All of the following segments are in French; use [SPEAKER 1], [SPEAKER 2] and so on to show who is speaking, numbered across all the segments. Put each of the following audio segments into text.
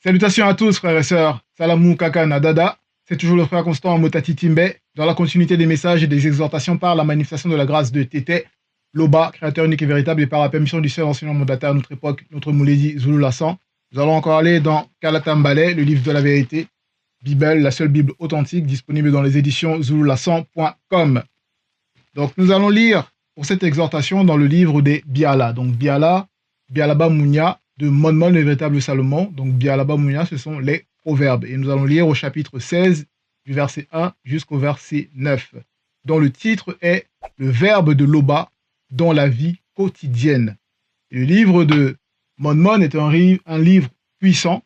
[SPEAKER 1] Salutations à tous, frères et sœurs. Salamou Kaka Nadada. C'est toujours le frère Constant Motati Timbe, dans la continuité des messages et des exhortations par la manifestation de la grâce de Tété, Loba, créateur unique et véritable, et par la permission du seul enseignant mandataire à notre époque, notre Mouledi Zulu Lassan. Nous allons encore aller dans Kalatambale, le livre de la vérité, Bible, la seule Bible authentique, disponible dans les éditions zululassan.com. Donc nous allons lire pour cette exhortation dans le livre des Biala. Donc Bialaba Mounia, de Monmon, le véritable Salomon. Donc Bialaba Mounia, ce sont les proverbes. Et nous allons lire au chapitre 16, du verset 1 jusqu'au verset 9, dont le titre est Le verbe de Loba dans la vie quotidienne. Et le livre de Monmon est un livre puissant,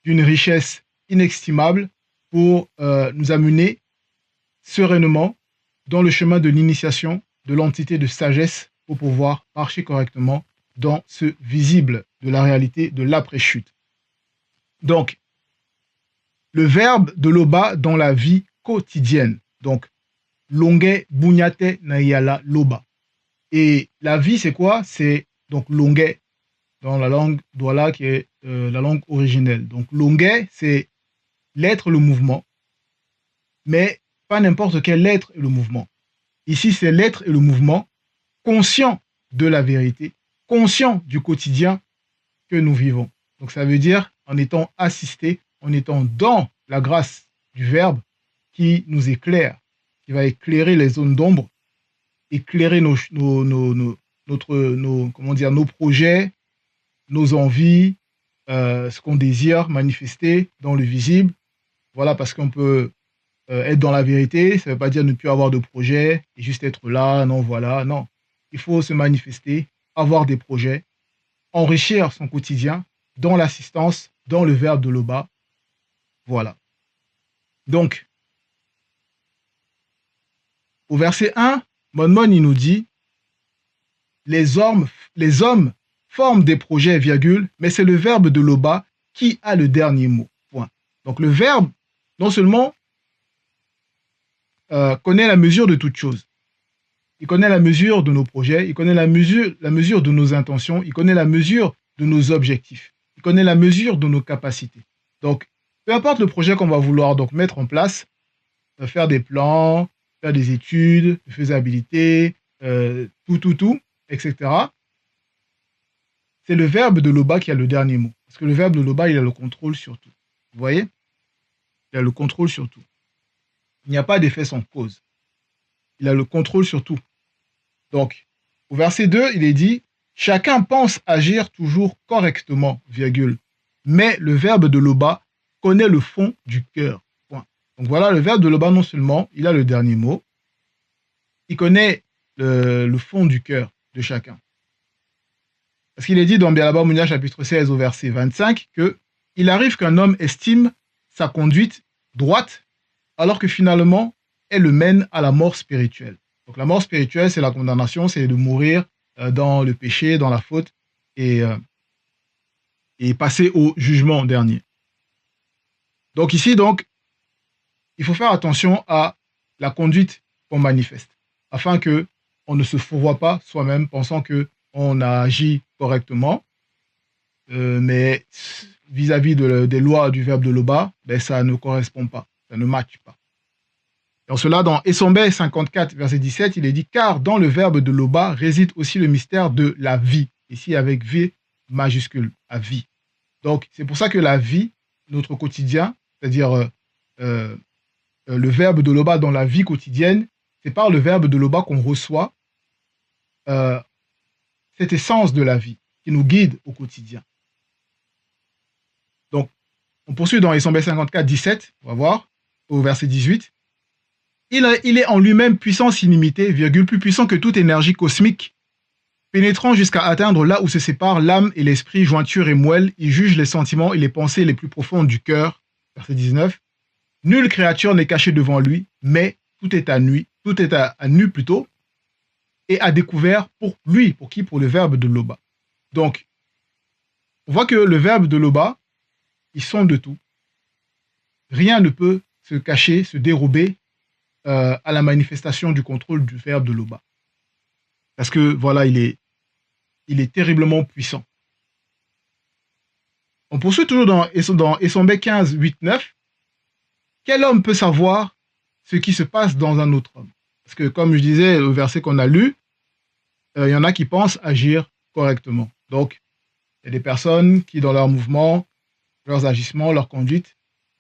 [SPEAKER 1] d'une richesse inestimable pour nous amener sereinement dans le chemin de l'initiation de l'entité de sagesse pour pouvoir marcher correctement dans ce visible de la réalité de l'après-chute. Donc, le verbe de Loba dans la vie quotidienne. Donc, longue bunyate nayala Loba. Et la vie, c'est quoi? C'est donc longue dans la langue douala qui est la langue originelle. Donc, longue, c'est l'être, le mouvement, mais pas n'importe quel être et le mouvement. Ici, c'est l'être et le mouvement conscient de la vérité, conscient du quotidien que nous vivons. Donc ça veut dire en étant assisté, en étant dans la grâce du Verbe qui nous éclaire, qui va éclairer les zones d'ombre, éclairer nos projets, nos envies, ce qu'on désire manifester dans le visible. Voilà, parce qu'on peut être dans la vérité, ça ne veut pas dire ne plus avoir de projet et juste être là, non, voilà, non. Il faut se manifester, avoir des projets, enrichir son quotidien dans l'assistance, dans le verbe de Loba. Voilà. Donc, au verset 1, Monmon, il nous dit les hommes forment des projets, virgule, mais c'est le verbe de Loba qui a le dernier mot. Point. Donc, le verbe, non seulement connaît la mesure de toute chose. Il connaît la mesure de nos projets, il connaît la mesure de nos intentions, il connaît la mesure de nos objectifs, il connaît la mesure de nos capacités. Donc, peu importe le projet qu'on va vouloir donc mettre en place, faire des plans, faire des études, de faisabilité, tout, etc. C'est le verbe de Loba qui a le dernier mot. Parce que le verbe de Loba, il a le contrôle sur tout. Vous voyez? Il a le contrôle sur tout. Il n'y a pas d'effet sans cause. Il a le contrôle sur tout. Donc, au verset 2, il est dit « Chacun pense agir toujours correctement, virgule, mais le verbe de Loba connaît le fond du cœur. » Point. Donc voilà, le verbe de Loba, non seulement, il a le dernier mot, il connaît le fond du cœur de chacun. Parce qu'il est dit dans Bialaba Mounia, chapitre 16, au verset 25, que « Il arrive qu'un homme estime sa conduite droite, alors que finalement, elle le mène à la mort spirituelle. » Donc la mort spirituelle, c'est la condamnation, c'est de mourir dans le péché, dans la faute, et passer au jugement dernier. Donc ici, il faut faire attention à la conduite qu'on manifeste, afin qu'on ne se fourvoie pas soi-même, pensant qu'on a agi correctement, mais vis-à-vis des lois du verbe de Loba, ben, ça ne correspond pas, ça ne matche pas. En cela, dans Essombe 54, verset 17, il est dit « Car dans le verbe de Loba réside aussi le mystère de la vie. » Ici, avec V majuscule, à vie. Donc, c'est pour ça que la vie, notre quotidien, c'est-à-dire le verbe de Loba dans la vie quotidienne, c'est par le verbe de Loba qu'on reçoit cette essence de la vie qui nous guide au quotidien. Donc, on poursuit dans Essombe 54, 17, on va voir, au verset 18. Il est en lui-même puissance illimitée, virgule, plus puissant que toute énergie cosmique, pénétrant jusqu'à atteindre là où se séparent l'âme et l'esprit, jointure et moelle, il juge les sentiments et les pensées les plus profondes du cœur. Verset 19. Nulle créature n'est cachée devant lui, mais tout est à nu, plutôt, et à découvert pour lui. Pour qui? Pour le verbe de Loba. Donc, on voit que le verbe de Loba, il sonde de tout. Rien ne peut se cacher, se dérober à la manifestation du contrôle du verbe de Loba. Parce que, voilà, il est terriblement puissant. On poursuit toujours dans Essombe 15, 8, 9. Quel homme peut savoir ce qui se passe dans un autre homme? Parce que, comme je disais, le verset qu'on a lu, il y en a qui pensent agir correctement. Donc, il y a des personnes qui, dans leurs mouvements, leurs agissements, leur conduite,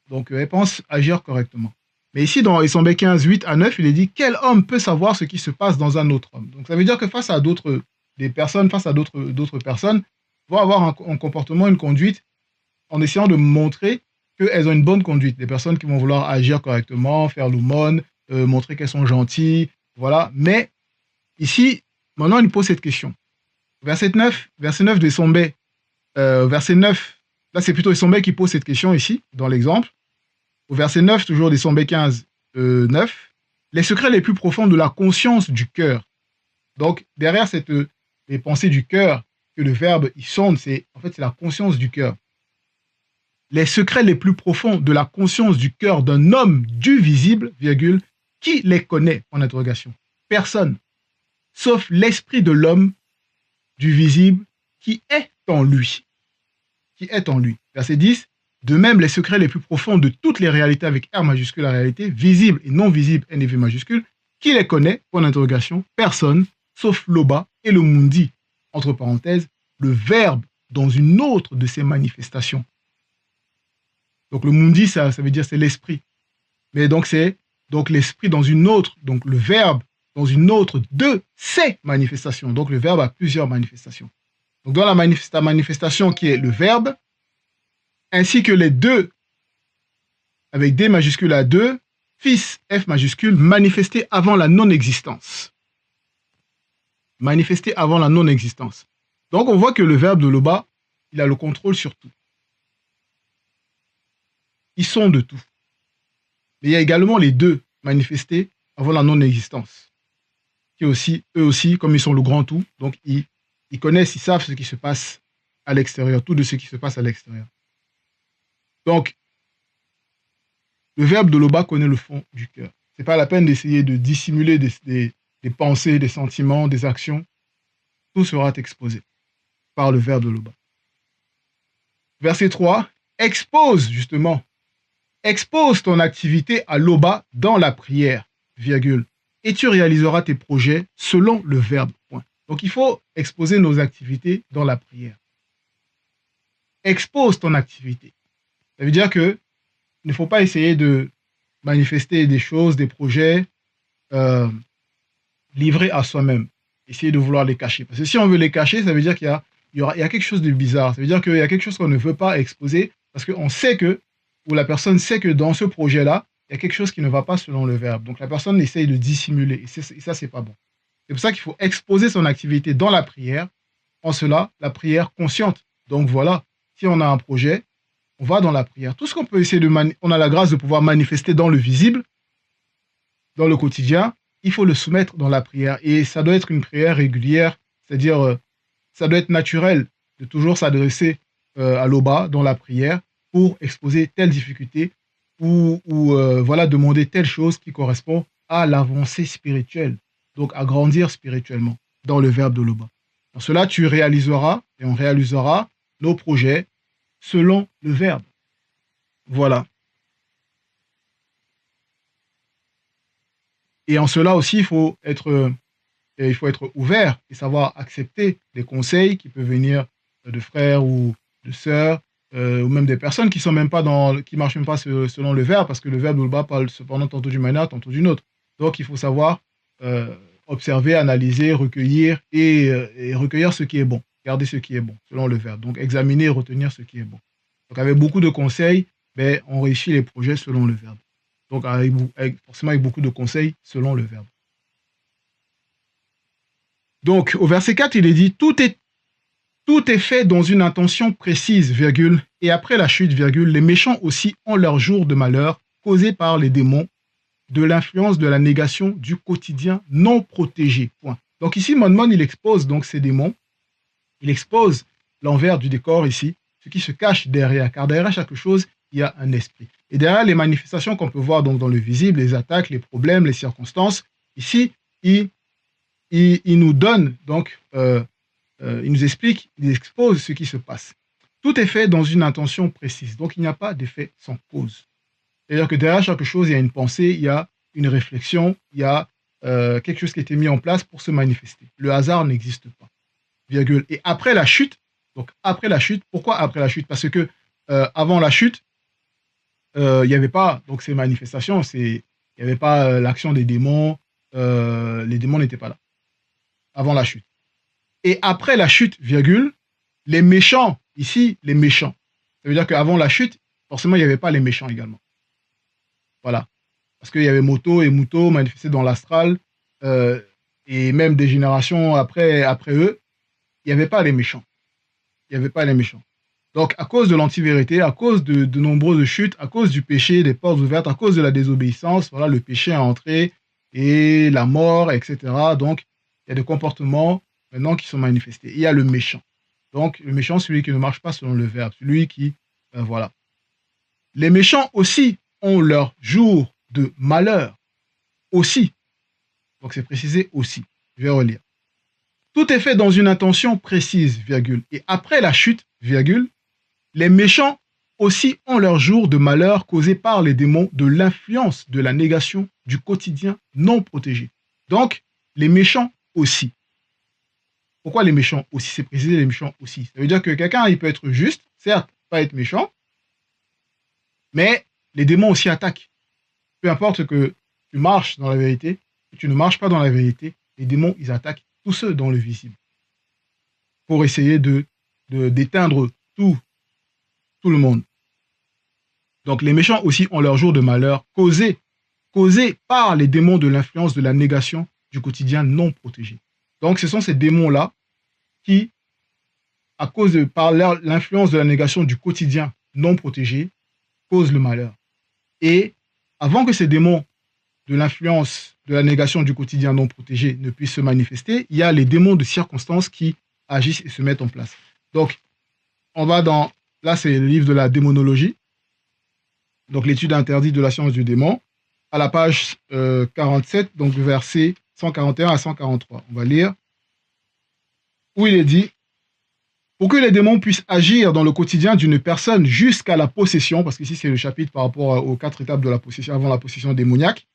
[SPEAKER 1] donc elles pensent agir correctement. Mais ici, dans Essombe 15, 8 à 9, il est dit « Quel homme peut savoir ce qui se passe dans un autre homme ?» Donc, ça veut dire que face à d'autres personnes, vont avoir un comportement, une conduite, en essayant de montrer qu'elles ont une bonne conduite. Des personnes qui vont vouloir agir correctement, faire l'aumône, montrer qu'elles sont gentilles, voilà. Mais ici, maintenant, il pose cette question. Verset 9 de Essombe, verset 9, là c'est plutôt Essombe qui pose cette question ici, dans l'exemple. Au verset 9, toujours d'Essombe 15, 9, les secrets les plus profonds de la conscience du cœur. Donc, derrière les pensées du cœur, que le verbe il sonde, c'est la conscience du cœur. Les secrets les plus profonds de la conscience du cœur d'un homme du visible, virgule, qui les connaît, en interrogation? Personne, sauf l'esprit de l'homme du visible qui est en lui. Qui est en lui. Verset 10, de même, les secrets les plus profonds de toutes les réalités avec R majuscule, la réalité, visible et non visible, NV majuscule, qui les connaît, point d'interrogation? Personne, sauf Loba et le Mundi, entre parenthèses, le verbe dans une autre de ses manifestations. Donc le Mundi, ça veut dire c'est l'esprit. Mais donc c'est l'esprit dans une autre, donc le verbe dans une autre de ses manifestations. Donc le verbe a plusieurs manifestations. Donc dans la manifestation qui est le verbe, ainsi que les deux, avec D majuscule à 2, fils F majuscule, manifesté avant la non-existence. Manifesté avant la non-existence. Donc on voit que le verbe de Loba, il a le contrôle sur tout. Ils sont de tout. Mais il y a également les deux manifestés avant la non-existence. Qui aussi, eux aussi, comme ils sont le grand tout, donc ils connaissent, ils savent ce qui se passe à l'extérieur, tout de ce qui se passe à l'extérieur. Donc, le verbe de Loba connaît le fond du cœur. Ce n'est pas la peine d'essayer de dissimuler des pensées, des sentiments, des actions. Tout sera exposé par le verbe de Loba. Verset 3, expose ton activité à Loba dans la prière, virgule, et tu réaliseras tes projets selon le verbe, point. Donc il faut exposer nos activités dans la prière. Expose ton activité. Ça veut dire que il ne faut pas essayer de manifester des choses, des projets livrés à soi-même. Essayer de vouloir les cacher. Parce que si on veut les cacher, ça veut dire qu'il y a quelque chose de bizarre. Ça veut dire qu'il y a quelque chose qu'on ne veut pas exposer parce qu'on sait que, ou la personne sait que dans ce projet-là, il y a quelque chose qui ne va pas selon le verbe. Donc la personne essaye de dissimuler. Et ça, c'est pas bon. C'est pour ça qu'il faut exposer son activité dans la prière. En cela, la prière consciente. Donc voilà, si on a un projet, on va dans la prière. Tout ce qu'on peut essayer on a la grâce de pouvoir manifester dans le visible, dans le quotidien, il faut le soumettre dans la prière. Et ça doit être une prière régulière, c'est-à-dire ça doit être naturel de toujours s'adresser à l'Oba dans la prière pour exposer telle difficulté ou voilà, demander telle chose qui correspond à l'avancée spirituelle, donc à grandir spirituellement dans le verbe de l'Oba. Dans cela, tu réaliseras et on réalisera nos projets selon le verbe. Voilà. Et en cela aussi, il faut être ouvert et savoir accepter les conseils qui peuvent venir de frères ou de sœurs, ou même des personnes qui marchent même pas selon le verbe, parce que le verbe d'Ulba parle cependant tantôt d'une manière, tantôt d'une autre. Donc il faut savoir observer, analyser, recueillir et recueillir ce qui est bon, garder ce qui est bon, selon le verbe. Donc examiner et retenir ce qui est bon. Donc avec beaucoup de conseils, on réussit les projets selon le verbe. Donc forcément avec beaucoup de conseils selon le verbe. Donc au verset 4, il est dit « Tout est fait dans une intention précise, virgule, et après la chute, virgule, les méchants aussi ont leur jour de malheur causé par les démons, de l'influence de la négation du quotidien non protégé. » Point. Donc ici, Monmon, il expose donc ces démons, il expose l'envers du décor ici, ce qui se cache derrière, car derrière chaque chose, il y a un esprit. Et derrière les manifestations qu'on peut voir donc dans le visible, les attaques, les problèmes, les circonstances, ici, il nous donne donc, il nous explique, il expose ce qui se passe. Tout est fait dans une intention précise. Donc, il n'y a pas d'effet sans cause. C'est-à-dire que derrière chaque chose, il y a une pensée, il y a une réflexion, il y a quelque chose qui a été mis en place pour se manifester. Le hasard n'existe pas. Virgule. Et après la chute, donc après la chute, pourquoi après la chute? Parce que avant la chute, il n'y avait pas donc ces manifestations, il n'y avait pas l'action des démons, les démons n'étaient pas là avant la chute. Et après la chute, virgule, les méchants, ici, les méchants. Ça veut dire qu'avant la chute, forcément, il n'y avait pas les méchants également. Voilà. Parce qu'il y avait Moto et Muto manifestés dans l'astral, et même des générations après eux, il n'y avait pas les méchants. Il n'y avait pas les méchants. Donc, à cause de l'antivérité, à cause de nombreuses chutes, à cause du péché, des portes ouvertes, à cause de la désobéissance, voilà, le péché est entré et la mort, etc. Donc, il y a des comportements maintenant qui sont manifestés. Il y a le méchant. Donc, le méchant, celui qui ne marche pas selon le verbe, celui qui, voilà. Les méchants aussi ont leur jour de malheur. Aussi. Donc, c'est précisé aussi. Je vais relire. Tout est fait dans une intention précise, virgule. Et après la chute, virgule, les méchants aussi ont leur jour de malheur causé par les démons de l'influence de la négation du quotidien non protégé. Donc, les méchants aussi. Pourquoi les méchants aussi? C'est précisé les méchants aussi. Ça veut dire que quelqu'un, il peut être juste, certes, pas être méchant, mais les démons aussi attaquent. Peu importe que tu marches dans la vérité, que tu ne marches pas dans la vérité, les démons, ils attaquent tous ceux dans le visible pour essayer d'éteindre tout le monde. Donc les méchants aussi ont leur jour de malheur causé par les démons de l'influence de la négation du quotidien non protégé. Donc ce sont ces démons-là qui, par l'influence de la négation du quotidien non protégé, causent le malheur. Et avant que ces démons de l'influence de la négation du quotidien non protégé ne puissent se manifester, il y a les démons de circonstance qui agissent et se mettent en place. Donc, on va dans... Là, c'est le livre de la démonologie, donc l'étude interdite de la science du démon, à la page 47, donc le verset 141 à 143. On va lire, où il est dit, pour que les démons puissent agir dans le quotidien d'une personne jusqu'à la possession, parce qu'ici c'est le chapitre par rapport aux 4 étapes de la possession, avant la possession démoniaque,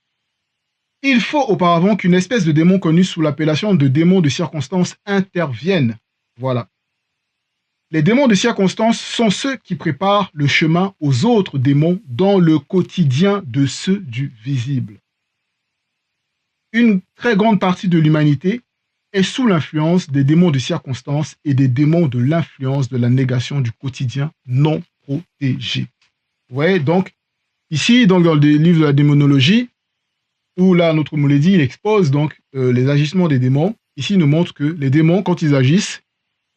[SPEAKER 1] il faut auparavant qu'une espèce de démon connu sous l'appellation de démon de circonstance intervienne. Voilà. Les démons de circonstance sont ceux qui préparent le chemin aux autres démons dans le quotidien de ceux du visible. Une très grande partie de l'humanité est sous l'influence des démons de circonstance et des démons de l'influence de la négation du quotidien non protégé. Vous voyez, donc, ici, donc, dans le livre de la démonologie, où là, notre Mouledi, il expose donc les agissements des démons. Ici, il nous montre que les démons, quand ils agissent,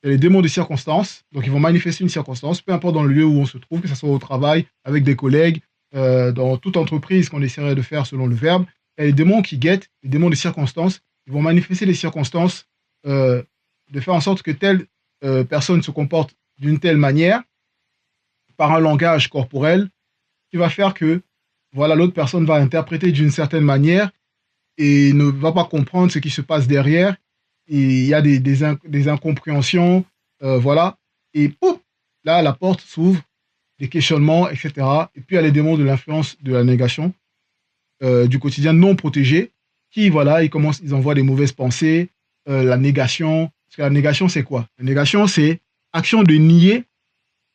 [SPEAKER 1] c'est les démons de circonstance. Donc, ils vont manifester une circonstance, peu importe dans le lieu où on se trouve, que ce soit au travail, avec des collègues, dans toute entreprise qu'on essaierait de faire selon le verbe. Il y a les démons qui guettent, les démons de circonstance. Ils vont manifester les circonstances de faire en sorte que telle personne se comporte d'une telle manière, par un langage corporel, qui va faire que voilà, l'autre personne va interpréter d'une certaine manière et ne va pas comprendre ce qui se passe derrière. Et il y a des incompréhensions, voilà. Et pouf, là, la porte s'ouvre, des questionnements, etc. Et puis, il y a les démons de l'influence de la négation, du quotidien non protégé, qui, voilà, ils envoient des mauvaises pensées, la négation. Parce que la négation, c'est quoi? La négation, c'est action de nier,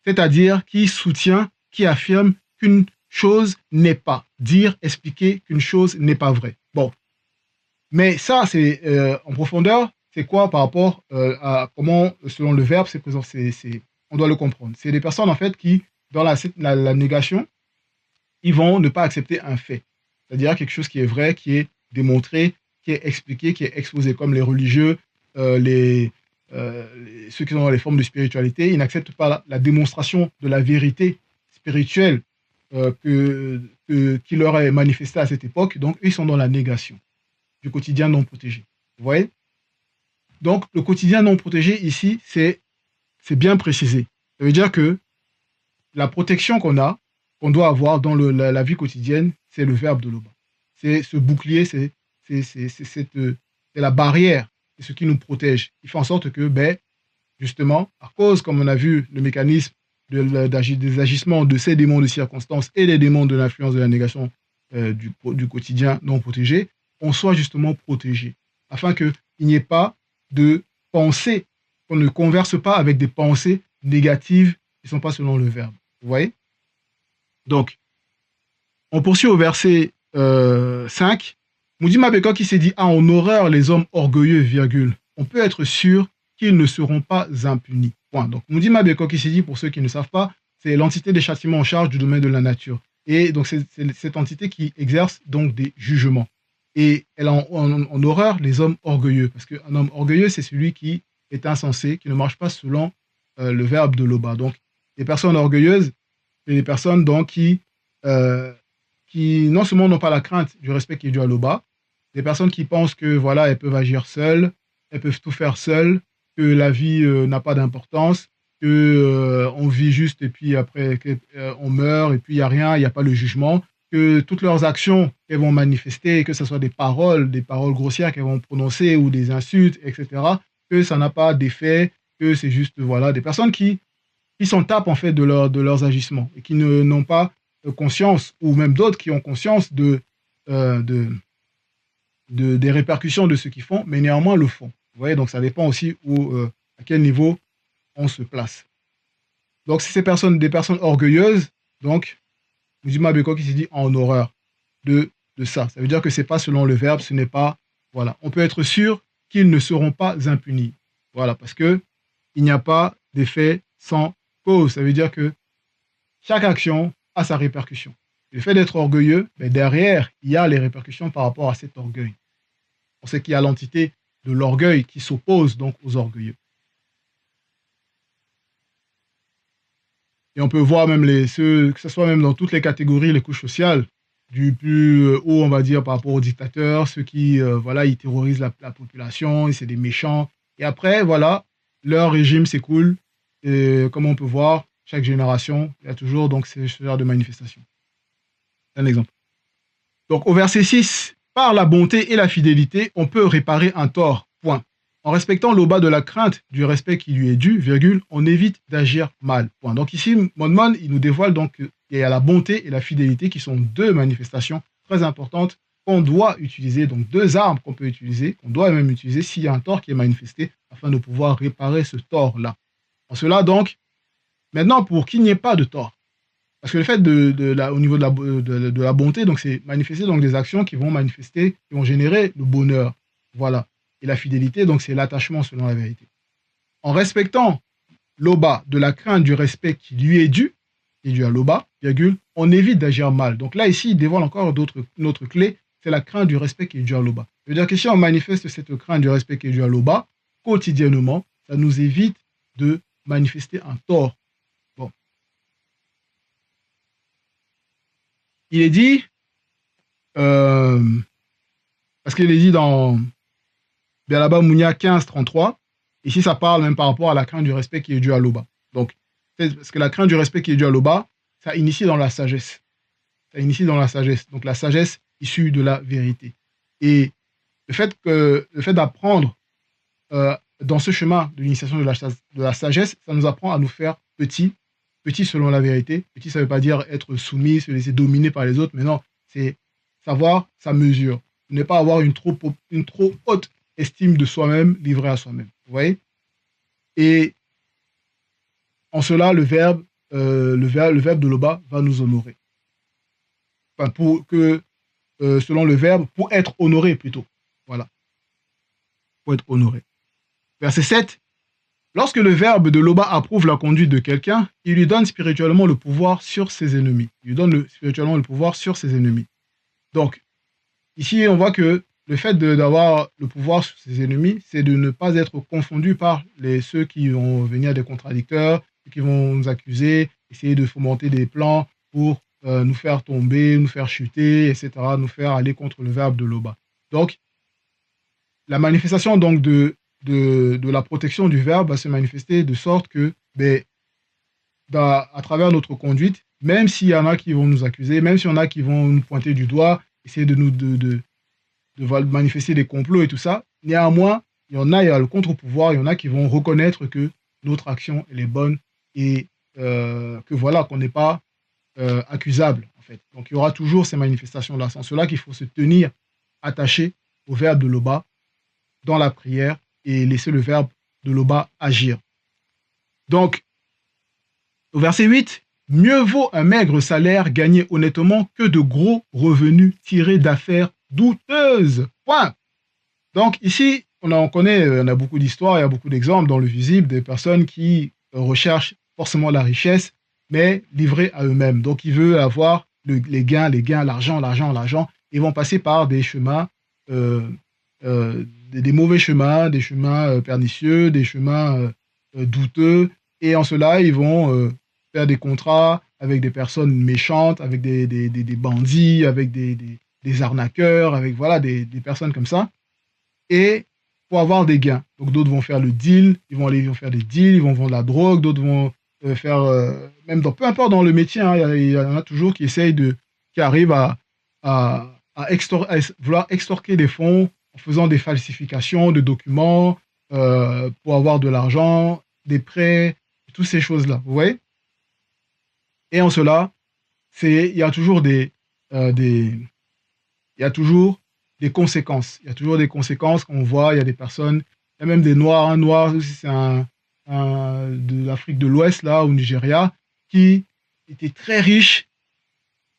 [SPEAKER 1] c'est-à-dire qui soutient, qui affirme qu'une chose n'est pas. Dire, expliquer qu'une chose n'est pas vraie. Bon. Mais ça, c'est en profondeur, c'est quoi par rapport à comment, selon le verbe, c'est présent, on doit le comprendre. C'est des personnes, en fait, qui, dans la négation, ils vont ne pas accepter un fait. C'est-à-dire quelque chose qui est vrai, qui est démontré, qui est expliqué, qui est exposé, comme les religieux, ceux qui sont dans les formes de spiritualité, ils n'acceptent pas la démonstration de la vérité spirituelle qui leur est manifestée à cette époque. Donc, eux, ils sont dans la négation du quotidien non protégé. Vous voyez? Donc, le quotidien non protégé, ici, c'est bien précisé. Ça veut dire que la protection qu'on doit avoir dans la vie quotidienne, c'est le verbe de l'Oba. C'est ce bouclier, c'est la barrière, c'est ce qui nous protège. Il fait en sorte que, justement, à cause, comme on a vu, le mécanisme des agissements de ces démons de circonstance et les démons de l'influence de la négation du quotidien non protégé, on soit justement protégé, afin qu'il n'y ait pas de pensée, qu'on ne converse pas avec des pensées négatives qui ne sont pas selon le verbe. Vous voyez? Donc, on poursuit au verset 5. Moudima Beko qui s'est dit a en horreur les hommes orgueilleux, virgule. On peut être sûr qu'ils ne seront pas impunis. Point. Donc, Moudima Beko qui s'est dit, pour ceux qui ne savent pas, c'est l'entité des châtiments en charge du domaine de la nature. Et donc, c'est cette entité qui exerce donc des jugements. Et elle a en horreur les hommes orgueilleux. Parce qu'un homme orgueilleux, c'est celui qui est insensé, qui ne marche pas selon le verbe de Loba. Donc, les personnes orgueilleuses, c'est les personnes donc, qui non seulement n'ont pas la crainte du respect qui est dû à Loba, des personnes qui pensent que voilà, elles peuvent agir seules, elles peuvent tout faire seules, que la vie n'a pas d'importance, que on vit juste et puis après on meurt et puis il n'y a rien, il n'y a pas le jugement, que toutes leurs actions qu'elles vont manifester, que ce soit des paroles grossières qu'elles vont prononcer ou des insultes, etc., que ça n'a pas d'effet, que c'est juste voilà, des personnes qui s'en tapent en fait de leurs agissements et qui n'ont pas conscience, ou même d'autres qui ont conscience des répercussions de ce qu'ils font, mais néanmoins le font. Vous voyez, donc ça dépend aussi à quel niveau on se place. Donc c'est des personnes orgueilleuses, donc Moudima Beko qui s'est dit en horreur de ça. Ça veut dire que c'est pas selon le verbe, ce n'est pas, voilà. On peut être sûr qu'ils ne seront pas impunis. Voilà, parce que il n'y a pas d'effet sans cause. Ça veut dire que chaque action a sa répercussion. Le fait d'être orgueilleux, mais derrière, il y a les répercussions par rapport à cet orgueil. On sait qu'il y a l'entité de l'orgueil qui s'oppose donc aux orgueilleux. Et on peut voir même que ce soit même dans toutes les catégories, les couches sociales, du plus haut, on va dire, par rapport aux dictateurs, ceux qui, voilà, ils terrorisent la population, c'est des méchants. Et après, voilà, leur régime s'écoule. Et comme on peut voir, chaque génération, il y a toujours donc ce genre de manifestation. C'est un exemple. Donc au verset 6, par la bonté et la fidélité, on peut réparer un tort. Point. En respectant l'Oba de la crainte du respect qui lui est dû, virgule, on évite d'agir mal. Point. Donc ici, Monmon, il nous dévoile donc qu'il y a la bonté et la fidélité qui sont deux manifestations très importantes qu'on doit utiliser, donc deux armes qu'on peut utiliser, qu'on doit même utiliser s'il y a un tort qui est manifesté afin de pouvoir réparer ce tort-là. En cela donc, maintenant pour qu'il n'y ait pas de tort, parce que le fait au niveau de la bonté, donc c'est manifester donc des actions qui vont manifester, qui vont générer le bonheur. Voilà. Et la fidélité, donc c'est l'attachement selon la vérité. En respectant l'Oba de la crainte du respect qui lui est dû à l'Oba, virgule, on évite d'agir mal. Donc là, ici, il dévoile encore une autre clé, c'est la crainte du respect qui est dû à l'Oba. Ça veut dire que si on manifeste cette crainte du respect qui est dû à l'Oba, quotidiennement, ça nous évite de manifester un tort. Bon. Il est dit, parce qu'il est dit dans là-bas, Mounia 15, 33. Ici, ça parle même par rapport à la crainte du respect qui est due à l'Oba. Donc, parce que la crainte du respect qui est due à l'Oba, ça initie dans la sagesse. Ça initie dans la sagesse. Donc, la sagesse issue de la vérité. Et le fait d'apprendre dans ce chemin de l'initiation de la sagesse, ça nous apprend à nous faire petits selon la vérité. Petit, ça ne veut pas dire être soumis, se laisser dominer par les autres, mais non, c'est savoir sa mesure. Ne pas avoir une trop haute estime de soi-même, livré à soi-même. Vous voyez? Et en cela, le verbe de l'Oba va nous honorer. Enfin, selon le verbe, pour être honoré plutôt. Voilà. Pour être honoré. Verset 7. Lorsque le verbe de l'Oba approuve la conduite de quelqu'un, il lui donne spirituellement le pouvoir sur ses ennemis. Il lui donne spirituellement le pouvoir sur ses ennemis. Donc, ici, on voit que le fait d'avoir le pouvoir sur ses ennemis, c'est de ne pas être confondu par ceux qui vont venir des contradicteurs, ceux qui vont nous accuser, essayer de fomenter des plans pour nous faire tomber, nous faire chuter, etc., nous faire aller contre le verbe de l'Oba. Donc, la manifestation donc, de la protection du verbe va se manifester de sorte que, à travers notre conduite, même s'il y en a qui vont nous accuser, même s'il y en a qui vont nous pointer du doigt, essayer de manifester des complots et tout ça, néanmoins, il y a le contre-pouvoir, il y en a qui vont reconnaître que notre action, elle est bonne et que voilà, qu'on n'est pas accusable, en fait. Donc, il y aura toujours ces manifestations-là. C'est en cela qu'il faut se tenir attaché au verbe de Loba dans la prière et laisser le verbe de Loba agir. Donc, au verset 8, mieux vaut un maigre salaire gagné honnêtement que de gros revenus tirés d'affaires douteuses. Point. Donc, ici, on connaît, on a beaucoup d'histoires, il y a beaucoup d'exemples dans le visible des personnes qui recherchent forcément la richesse, mais livrées à eux-mêmes. Donc, ils veulent avoir les gains, l'argent. Ils vont passer par des chemins, des mauvais chemins, des chemins pernicieux, des chemins douteux. Et en cela, ils vont faire des contrats avec des personnes méchantes, avec des bandits, avec des arnaqueurs, avec voilà, des personnes comme ça. Et pour avoir des gains. Donc d'autres vont faire le deal, ils vont faire des deals, ils vont vendre la drogue, d'autres vont faire, même dans, peu importe dans le métier, hein, il y en a toujours qui essayent qui arrivent à vouloir extorquer des fonds en faisant des falsifications de documents pour avoir de l'argent, des prêts, toutes ces choses-là. Vous voyez? Et en cela, il y a toujours il y a toujours des conséquences. Il y a toujours des conséquences qu'on voit. Il y a des personnes, il y a même des Noirs. Un Noir, c'est de l'Afrique de l'Ouest, là, au Nigeria, qui était très riche.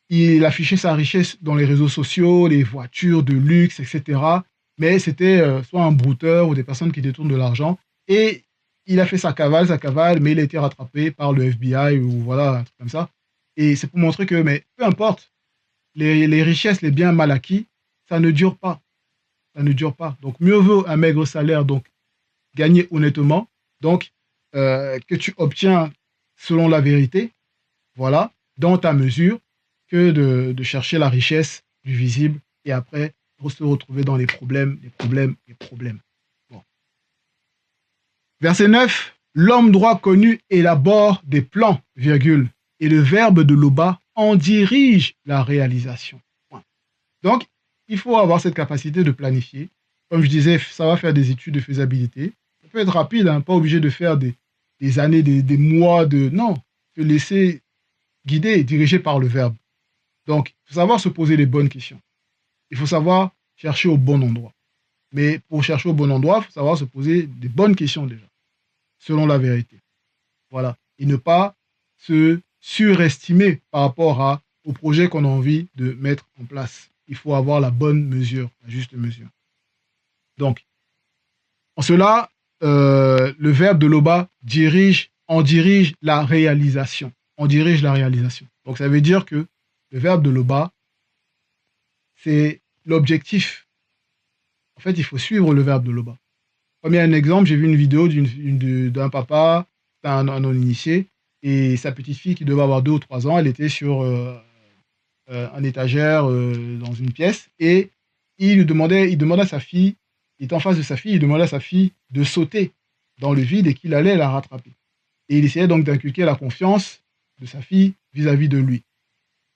[SPEAKER 1] Il affichait sa richesse dans les réseaux sociaux, les voitures de luxe, etc. Mais c'était soit un brouteur ou des personnes qui détournent de l'argent. Et il a fait sa cavale, mais il a été rattrapé par le FBI ou voilà, un truc comme ça. Et c'est pour montrer que, mais peu importe, les richesses, les biens mal acquis, ça ne dure pas. Ça ne dure pas. Donc, mieux vaut un maigre salaire, donc gagner honnêtement, donc que tu obtiens selon la vérité, voilà, dans ta mesure, que de chercher la richesse du visible et après se retrouver dans les problèmes. Bon. Verset 9. L'homme droit connu élabore des plans, virgule, et le verbe de Loba en dirige la réalisation. Point. Donc, il faut avoir cette capacité de planifier. Comme je disais, ça va faire des études de faisabilité. Ça peut être rapide, hein, pas obligé de faire des années, des mois de... Non, se laisser guider et diriger par le verbe. Donc, il faut savoir se poser les bonnes questions. Il faut savoir chercher au bon endroit. Mais pour chercher au bon endroit, il faut savoir se poser des bonnes questions déjà, selon la vérité. Voilà. Et ne pas se surestimer par rapport au projet qu'on a envie de mettre en place. Il faut avoir la bonne mesure, la juste mesure. Donc, en cela, le verbe de Loba en dirige la réalisation. On dirige la réalisation. Donc, ça veut dire que le verbe de Loba, c'est l'objectif. En fait, il faut suivre le verbe de Loba. Comme il y a un exemple, j'ai vu une vidéo d'un papa, un non-initié, et sa petite fille qui devait avoir 2 ou 3 ans, elle était sur un étagère dans une pièce, et il demandait à sa fille, il était en face de sa fille, il demandait à sa fille de sauter dans le vide et qu'il allait la rattraper. Et il essayait donc d'inculquer la confiance de sa fille vis-à-vis de lui.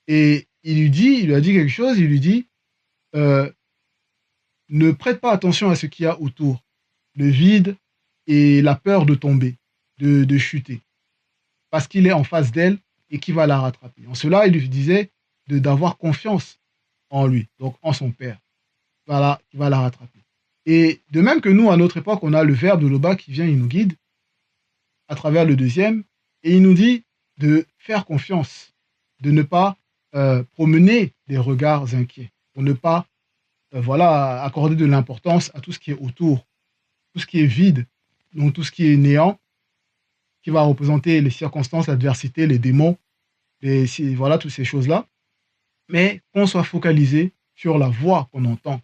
[SPEAKER 1] Et il lui a dit quelque chose, il lui dit, ne prête pas attention à ce qu'il y a autour, le vide et la peur de tomber, de chuter, parce qu'il est en face d'elle et qu'il va la rattraper. En cela, il lui disait d'avoir confiance en lui, donc en son père, voilà, qui va la rattraper. Et de même que nous, à notre époque, on a le verbe de Loba qui vient, il nous guide à travers le deuxième, et il nous dit de faire confiance, de ne pas promener des regards inquiets, pour ne pas voilà, accorder de l'importance à tout ce qui est autour, tout ce qui est vide, donc tout ce qui est néant, qui va représenter les circonstances, l'adversité, les démons, voilà, toutes ces choses-là. Mais qu'on soit focalisé sur la voix qu'on entend,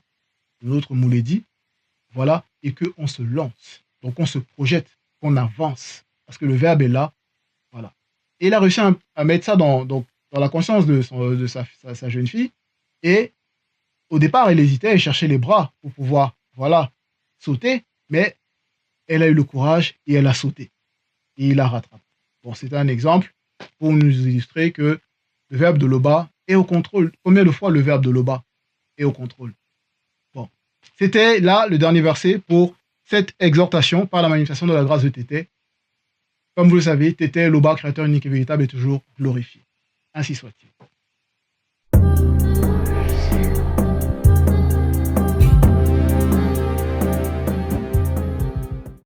[SPEAKER 1] l'autre moulé dit, voilà, et qu'on se lance. Donc on se projette, qu'on avance, parce que le verbe est là, voilà. Et il a réussi à mettre ça dans la conscience de sa jeune fille, et au départ, elle hésitait, elle cherchait les bras pour pouvoir, voilà, sauter, mais elle a eu le courage et elle a sauté. Et il la rattrape. Bon, c'est un exemple pour nous illustrer que le verbe de Loba est au contrôle. Combien de fois le verbe de Loba est au contrôle? Bon, c'était là le dernier verset pour cette exhortation par la manifestation de la grâce de Tété. Comme vous le savez, Tété Loba, créateur unique et véritable, est toujours glorifié. Ainsi soit-il.